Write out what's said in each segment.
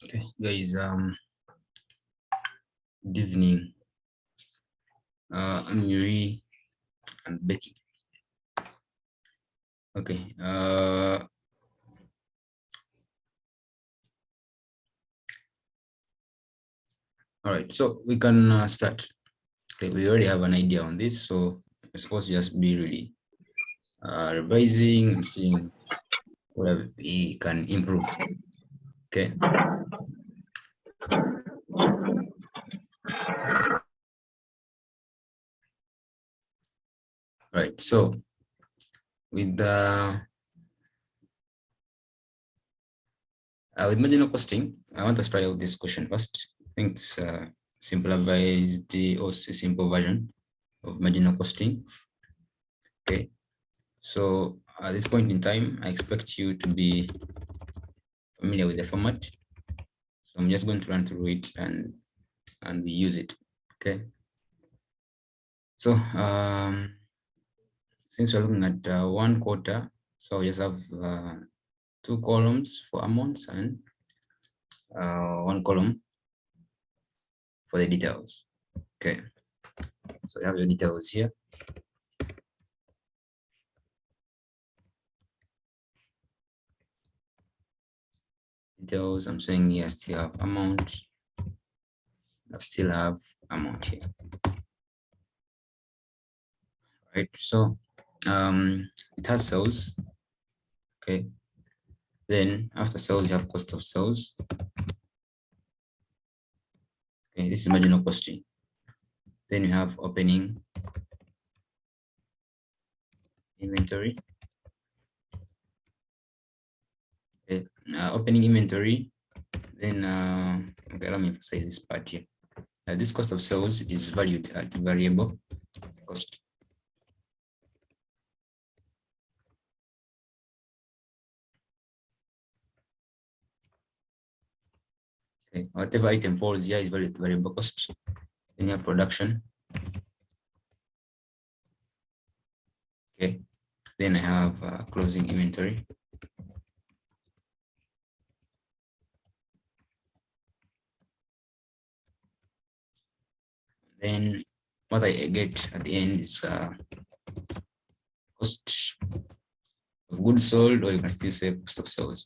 Okay, guys, good evening. I'm Yuri and Becky. Okay, all right, so we can start. Okay, we already have an idea on this, so I suppose just be really revising and seeing where we can improve. Okay. Right, so with marginal costing, I want to try out this question first. I think it's simplified or simple version of marginal costing. Okay, so at this point in time, I expect you to be familiar with the format. So I'm just going to run through it and we use it. Okay. So since we're looking at 1 quarter, so we just have 2 columns for amounts and 1 column for the details. Okay. So you have your details here. Details, I'm saying here, still have amount. I still have amount here. Right. So it has sales. Okay. Then after sales, you have cost of sales. Okay, this is marginal costing. Then you have opening inventory. Okay, opening inventory. Then okay, let me emphasize this part here. This cost of sales is valued at variable cost. Okay, whatever item falls here is valued at variable cost. Then you have production. Okay, then I have closing inventory. Then what I get at the end is cost of goods sold, or you can still say cost of sales.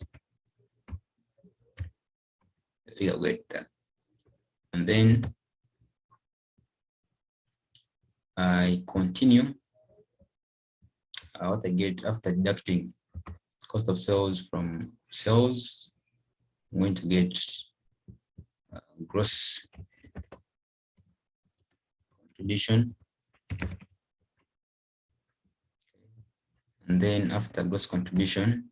The figure get that. And then I continue. What I get after deducting cost of sales from sales, I'm going to get gross contribution. And then after gross contribution,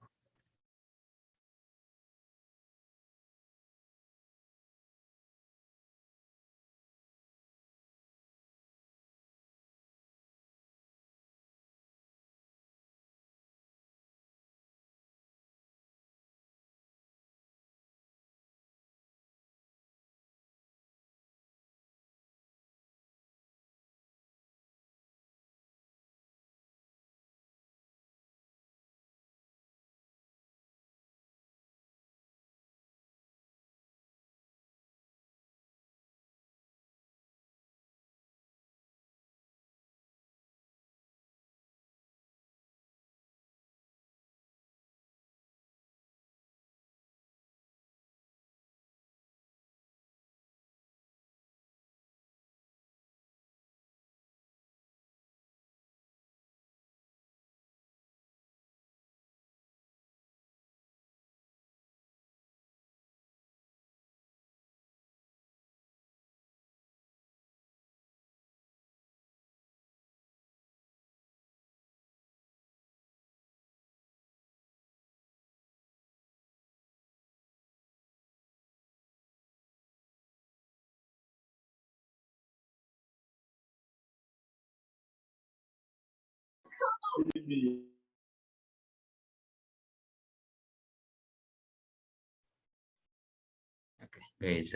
okay, guys,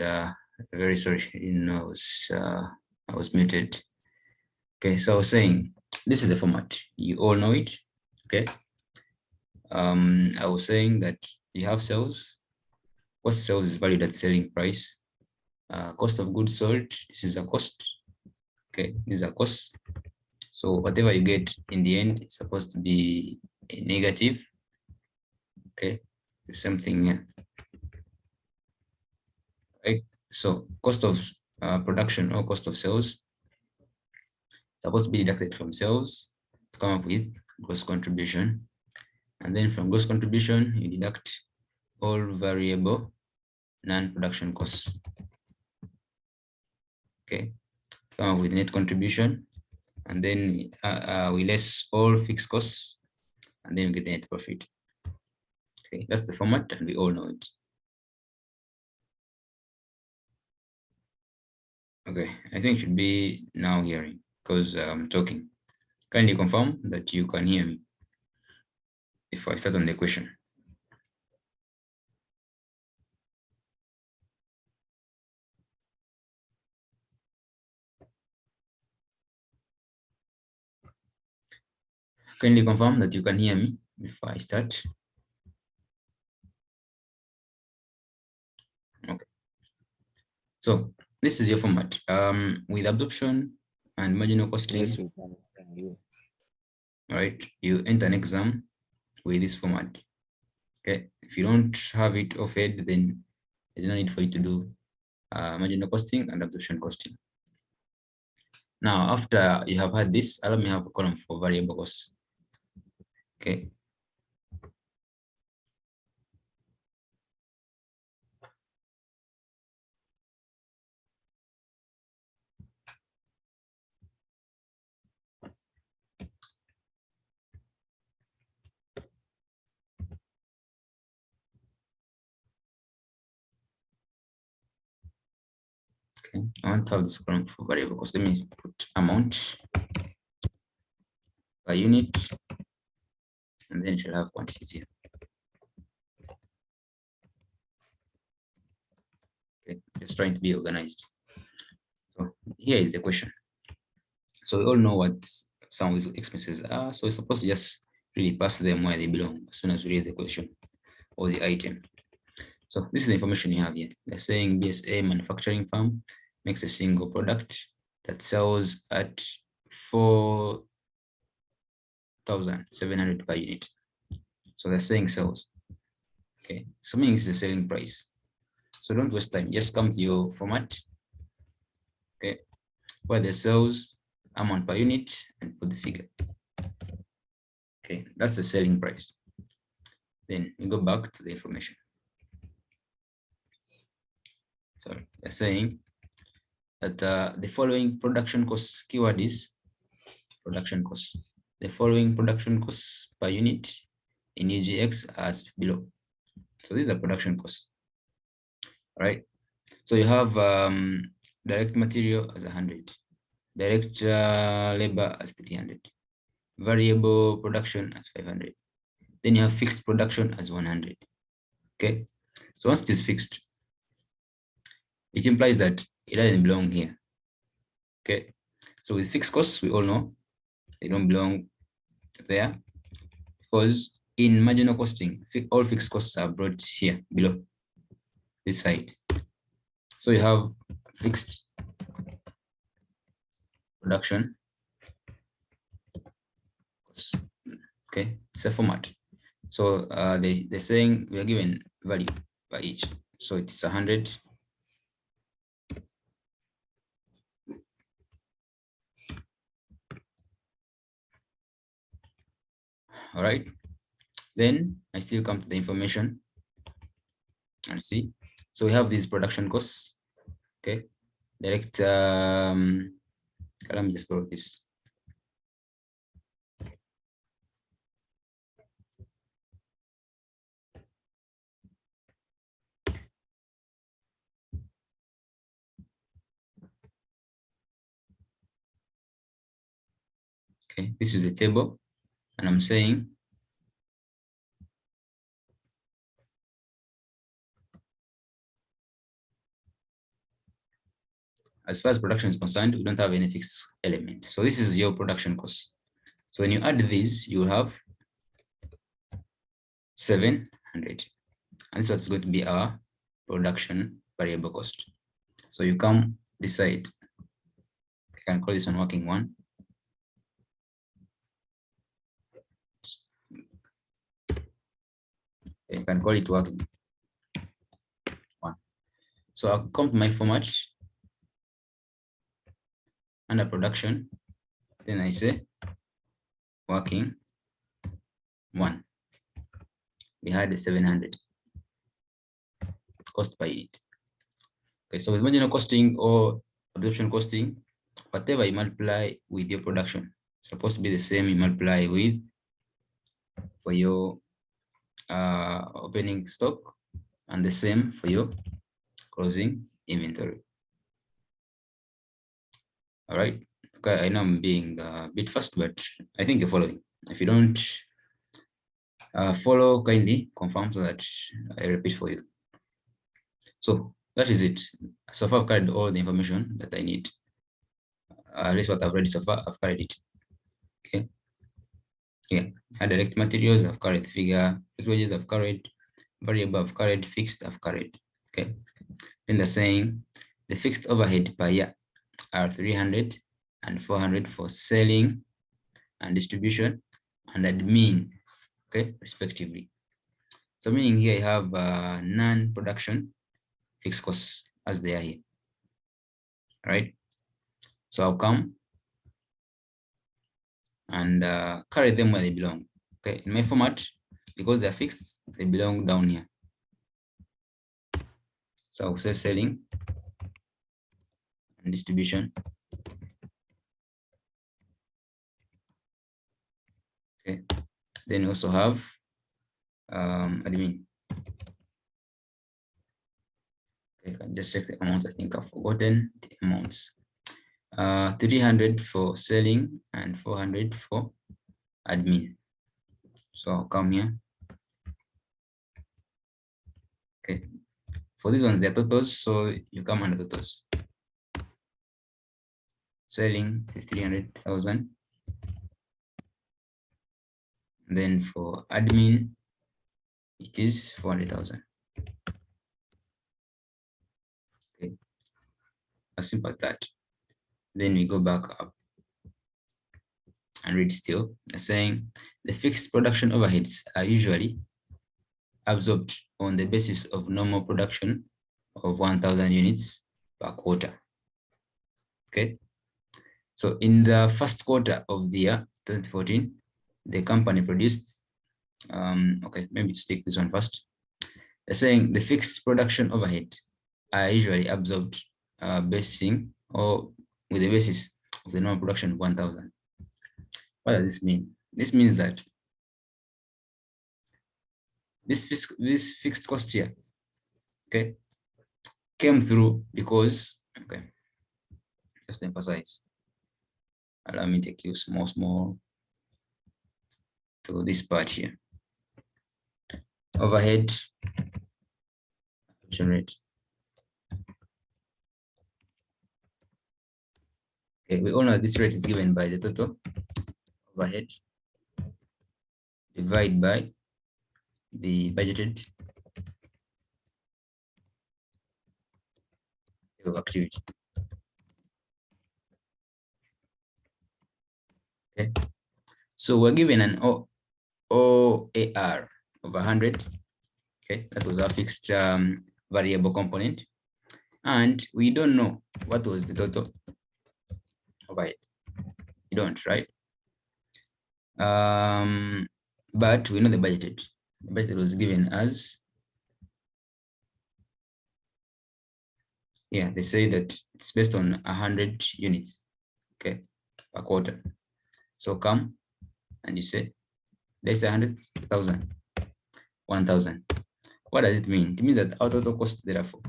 very sorry, I was muted. Okay, so I was saying this is the format. You all know it. Okay. I was saying that you have sales, cost of sales is valued at selling price. Cost of goods sold, this is a cost. Okay, these are costs. So whatever you get in the end is supposed to be a negative. Okay, the same thing here. Right? So cost of production or cost of sales supposed to be deducted from sales to come up with gross contribution. And then from gross contribution, you deduct all variable non-production costs. Okay, come up with net contribution, and then we less all fixed costs, and then we get the net profit. Okay, that's the format, and we all know it. Okay, I think it should be now hearing because I'm talking. Kindly confirm that you can hear me if I start on the question. Kindly confirm that you can hear me if I start. Okay. So this is your format. With absorption and marginal costing. Yes, we can hear you. All right, you enter an exam with this format. Okay, if you don't have it offered, then there's no need for you to do marginal costing and absorption costing. Now, after you have had this, allow me have a column for variable costs. Okay. Okay, I want to have this column for variable cost. Let me put amount per unit, and then you shall have quantities here. Okay, just trying to be organized. So here is the question. So we all know what some of these expenses are. So we're supposed to just really pass them where they belong as soon as we read the question or the item. So this is the information you have here. They're saying BSA manufacturing firm makes a single product that sells at 4,700 per unit. So they're saying sales. Okay, so meaning it's the selling price. So don't waste time. Just come to your format. Okay, where the sales amount per unit and put the figure. Okay, that's the selling price. Then you go back to the information. So they're saying that the following production costs keyword is production costs. The following production costs per unit in UGX as below. So these are production costs. All right. So you have direct material as 100, direct labor as 300, variable production as 500. Then you have fixed production as 100. Okay. So once it is fixed, it implies that it doesn't belong here. Okay. So with fixed costs, we all know they don't belong there because in marginal costing, all fixed costs are brought here below this side. So you have fixed production. Okay, it's a format. So they're saying we are given value by each. So it's 100. All right. Then I still come to the information and see. So we have these production costs. Okay. Direct. Let me just go with this. Okay, this is the table, and I'm saying as far as production is concerned, we don't have any fixed element. So this is your production cost. So when you add these, you will have 700, and this is going to be our production variable cost. So you come this side. I can call this one working one. You can call it working one. So I'll come to my format under production. Then I say working one. We had the 700 cost by it. Okay, so with marginal costing or absorption costing, whatever you multiply with your production, it's supposed to be the same you multiply with for your opening stock, and the same for your closing inventory. All right. Okay, I know I'm being a bit fast, but I think you're following. If you don't follow, kindly confirm so that I repeat for you. So that is it. So far, I've carried all the information that I need. At least what I've read so far, I've carried it. Okay. Yeah, had direct materials, I've carried figure, wages, I've carried variable, I've carried fixed, I've carried. Okay. Then they're saying the fixed overhead per year are 300 and 400 for selling and distribution and admin, okay, respectively. So meaning here I have non-production fixed costs as they are here. All right. So I'll come and carry them where they belong. Okay, in my format, because they're fixed, they belong down here. So I'll say selling and distribution. Okay, then we also have admin. Okay, I can just check the amounts. I think I've forgotten the amounts. 300 for selling and 400 for admin. So I'll come here. Okay, for these ones, they're totals, so you come under totals. Selling is 300,000. Then for admin, it is 400,000. Okay, as simple as that. Then we go back up and read still. They're saying the fixed production overheads are usually absorbed on the basis of normal production of 1,000 units per quarter. Okay, so in the first quarter of the year 2014, the company produced, okay, maybe to take this one first. They're saying the fixed production overhead are usually absorbed basing or with the basis of the normal production of 1,000. What does this mean? This means that this fixed cost here, okay, came through because, okay, just to emphasize, allow me to take you small to this part here. Overhead absorption rate. Okay, we all know this rate is given by the total overhead divided by the budgeted of activity. Okay, so we're given an OAR of 100. Okay, that was our fixed variable component, and we don't know what was the total overhead. You don't, right? But we know the budgeted. The budget was given as, yeah, they say that it's based on 100 units, okay, per quarter. So come and you say there's 100,000, 1,000. What does it mean? It means that our total cost, therefore,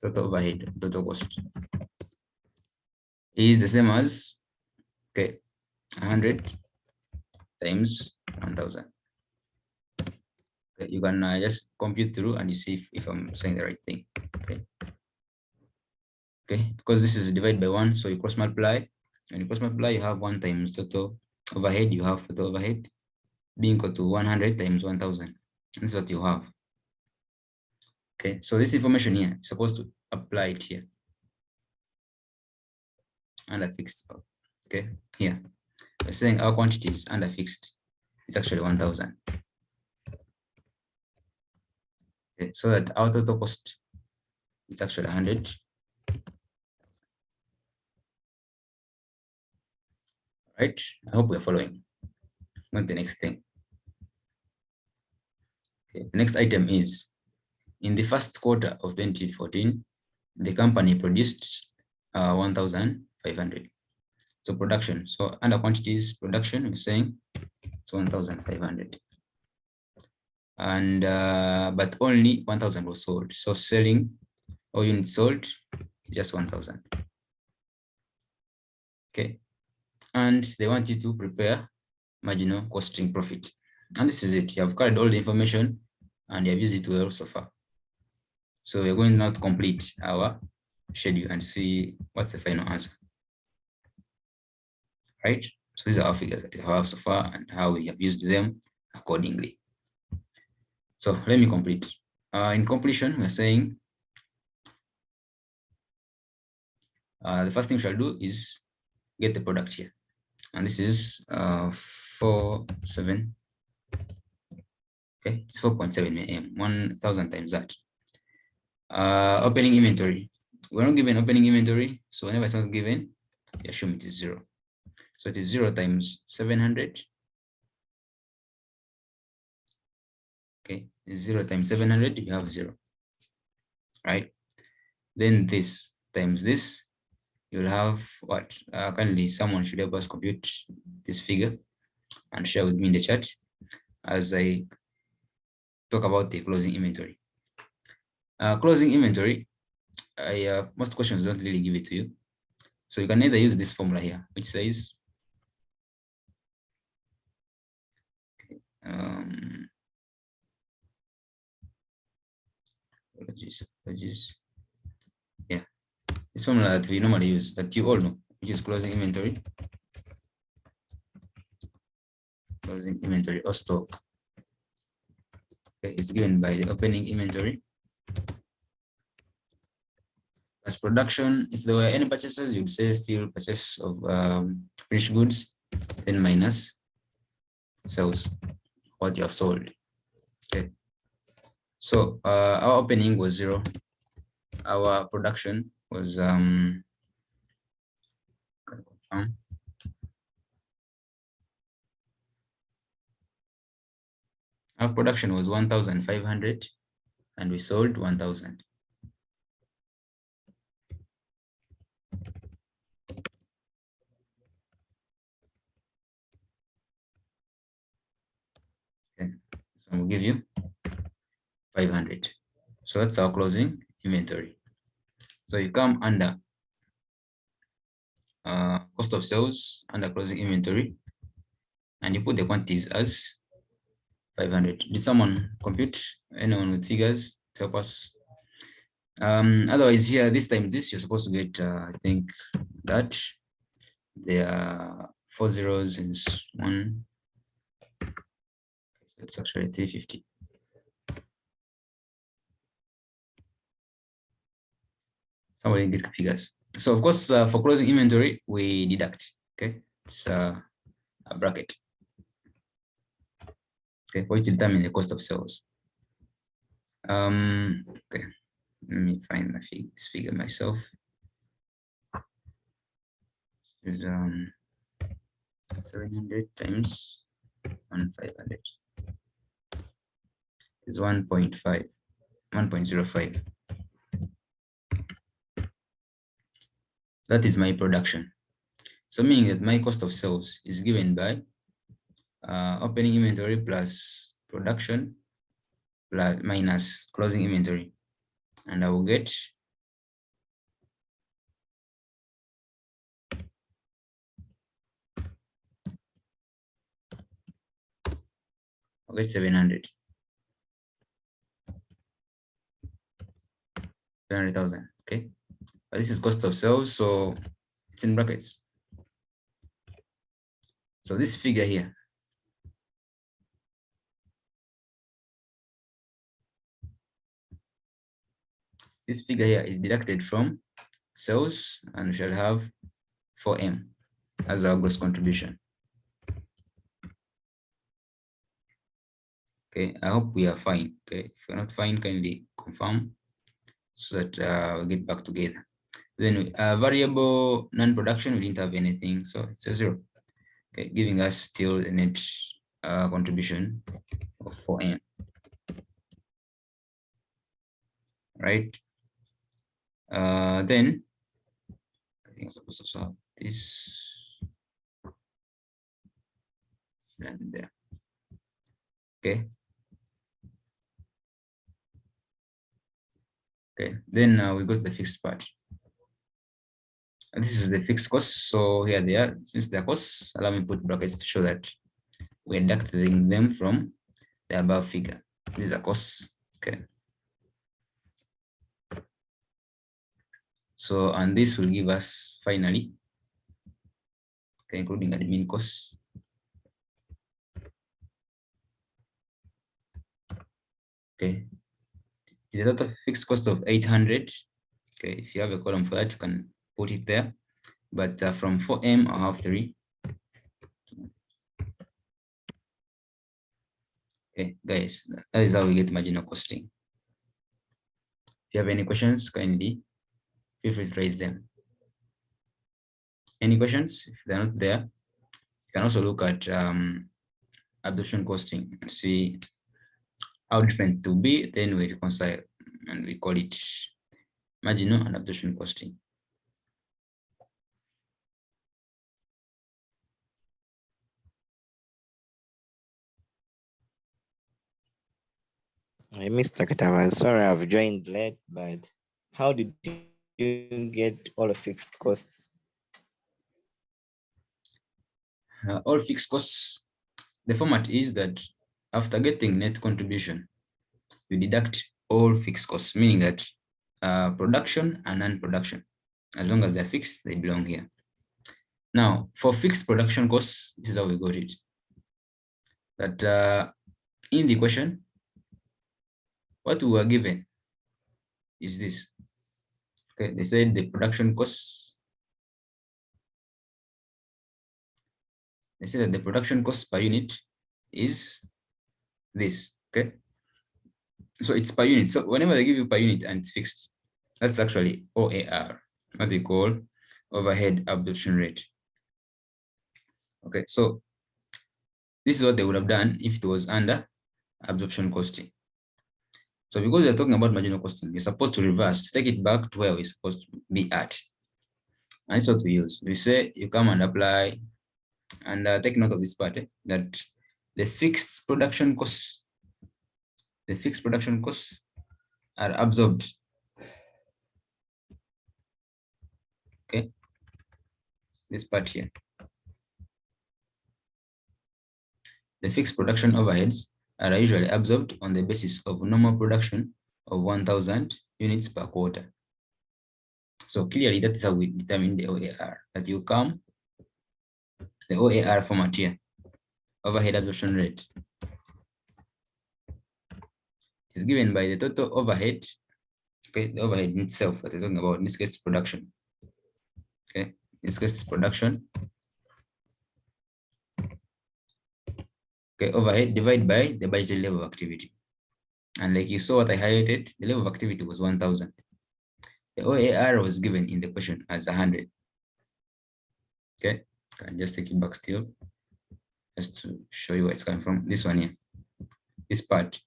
total overhead, total cost is the same as, okay, 100 times 1,000. Okay, you can just compute through and you see if I'm saying the right thing. Okay. Okay, because this is divided by 1, so you cross multiply. When you cross multiply, you have 1 times total overhead. You have total overhead being equal to 100 times 1,000. That's what you have. Okay, so this information here is supposed to apply it here under fixed. Okay, here we're saying our quantity is under fixed. It's actually 1,000. Okay, so that our total cost is actually 100. Right? I hope we're following. On the next thing. Okay, the next item is in the first quarter of 2014, the company produced 1,500. So production. So under quantities production, we're saying it's 1,500. And but only 1,000 was sold. So selling or units sold just 1,000. Okay, and they want you to prepare marginal costing profit. And this is it. You have carried all the information and you have used it well so far. So we're going now to complete our schedule and see what's the final answer. Right? So these are our figures that we have so far and how we have used them accordingly. So let me complete. In completion, we're saying the first thing we shall do is get the product here. And this is 47. Okay, it's 4.7 m, 1,000 times that. Opening inventory. We're not given opening inventory, so whenever it's not given, you assume it is 0. So it is 0 times 700. Okay, 0 times 700, you have 0. Right? Then this times this, you'll have what? Currently, someone should help us compute this figure and share with me in the chat as I talk about the closing inventory. Closing inventory, most questions don't really give it to you. So you can either use this formula here, which says yeah, this formula that we normally use, that you all know, which is closing inventory. Closing inventory or stock. Okay, it's given by the opening inventory. As production, if there were any purchases, you'd say still purchase of finished goods, then minus sales, what you have sold. Okay. So our opening was 0. Our production was our production was 1,500 and we sold 1,000. Okay, so I'll give you 500. So that's our closing inventory. So you come under cost of sales under closing inventory, and you put the quantities as 500. Did someone compute? Anyone with figures to help us? Otherwise, here this time this you're supposed to get. I think that there are 4 zeros in 1. So it's actually 350. Somebody get figures. So of course, for closing inventory, we deduct. Okay, it's a bracket. Okay, for it to determine the cost of sales. Okay, let me find my this figure myself. Is 700 times 1,500 is 1.5, 1.05. That is my production. So meaning that my cost of sales is given by opening inventory plus production plus minus closing inventory, and I will get 700. 700,000. Okay, but this is cost of sales, so it's in brackets. So this figure here this figure here is deducted from sales, and we shall have 4M as our gross contribution. Okay, I hope we are fine. Okay, if you're not fine, kindly confirm so that we'll get back together. Then variable non-production, we didn't have anything, so it's a 0. Okay, giving us still a net contribution of 4M. Right? Then I think I'm supposed to have this and there. Okay. Okay. Then we go to the fixed part. And this is the fixed cost. So here they are. Since they're costs, allow me to put brackets to show that we're deducting them from the above figure. These are costs. Okay. So, and this will give us finally, okay, including admin costs. Okay. It is a total fixed cost of 800. Okay. If you have a column for that, you can put it there. But from 4M, I have 3. Okay, guys, that is how we get marginal costing. If you have any questions, kindly feel free to raise them. Any questions? If they're not there, you can also look at absorption costing and see how different it will be. Then we reconcile and we call it marginal and absorption costing. Hey, Mr. Katava, sorry I've joined late, but how did you get all the fixed costs? All fixed costs, the format is that after getting net contribution, you deduct all fixed costs, meaning that production and non-production, as long as they're fixed, they belong here. Now, for fixed production costs, this is how we got it. That in the question, what we were given is this. Okay, they said the production costs. They said that the production cost per unit is this. Okay, so it's per unit. So whenever they give you per unit and it's fixed, that's actually OAR, what we call overhead absorption rate. Okay, so this is what they would have done if it was under absorption costing. So because we're talking about marginal costing, you're supposed to reverse, take it back to where we're supposed to be at. And it's what we use. We say you come and apply, and take note of this part, that the fixed production costs are absorbed. Okay, this part here. The fixed production overheads are usually absorbed on the basis of normal production of 1,000 units per quarter. So clearly, that's how we determine the OAR. That you come, the OAR format here, overhead absorption rate. It is given by the total overhead. Okay, the overhead itself that we're talking about, in this case, production. Okay, in this case, production. Okay, overhead divided by the budgeted level of activity. And like you saw what I highlighted, the level of activity was 1,000. The OAR was given in the question as 100. Okay, can just take it back still, just to show you where it's coming from. This one here, this part,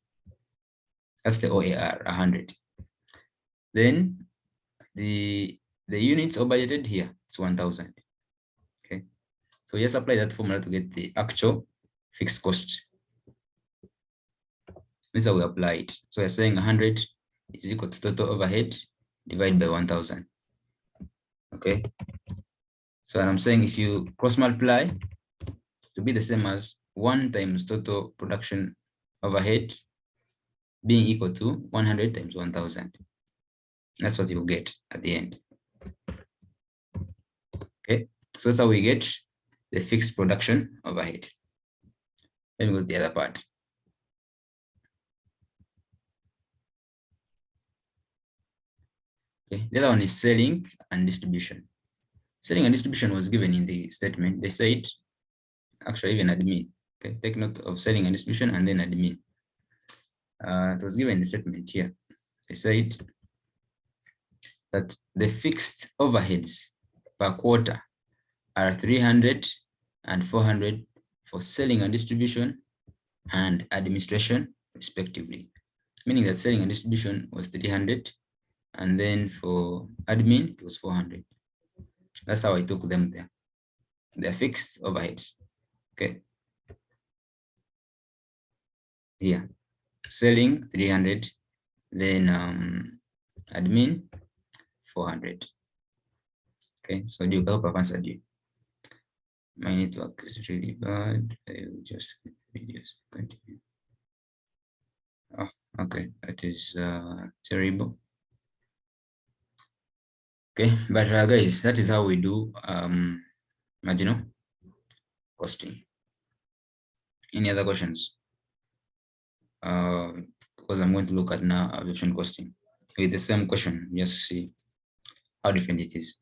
that's the OAR, 100. Then the units are budgeted here, it's 1,000. Okay, so just apply that formula to get the actual fixed cost. This is how we apply it. So we're saying 100 is equal to total overhead divided by 1,000. Okay, so I'm saying if you cross multiply to be the same as 1 times total production overhead being equal to 100 times 1,000. That's what you get at the end. Okay, so that's how we get the fixed production overhead. Let me go to the other part. Okay, the other one is selling and distribution. Selling and distribution was given in the statement. They said, actually even admin. Okay, take note of selling and distribution and then admin. It was given in the statement here. They said that the fixed overheads per quarter are 300 and 400 for selling and distribution and administration respectively, meaning that selling and distribution was 300 and then for admin it was 400. That's how I took them there. They're fixed overheads. Okay. Here, selling 300, then admin 400. Okay, so do you hope I've answered you? My network is really bad. I will just videos continue. Oh, okay, that is terrible. Okay, but guys, that is how we do marginal costing. Any other questions? Because I'm going to look at now aviation costing with the same question, just see how different it is.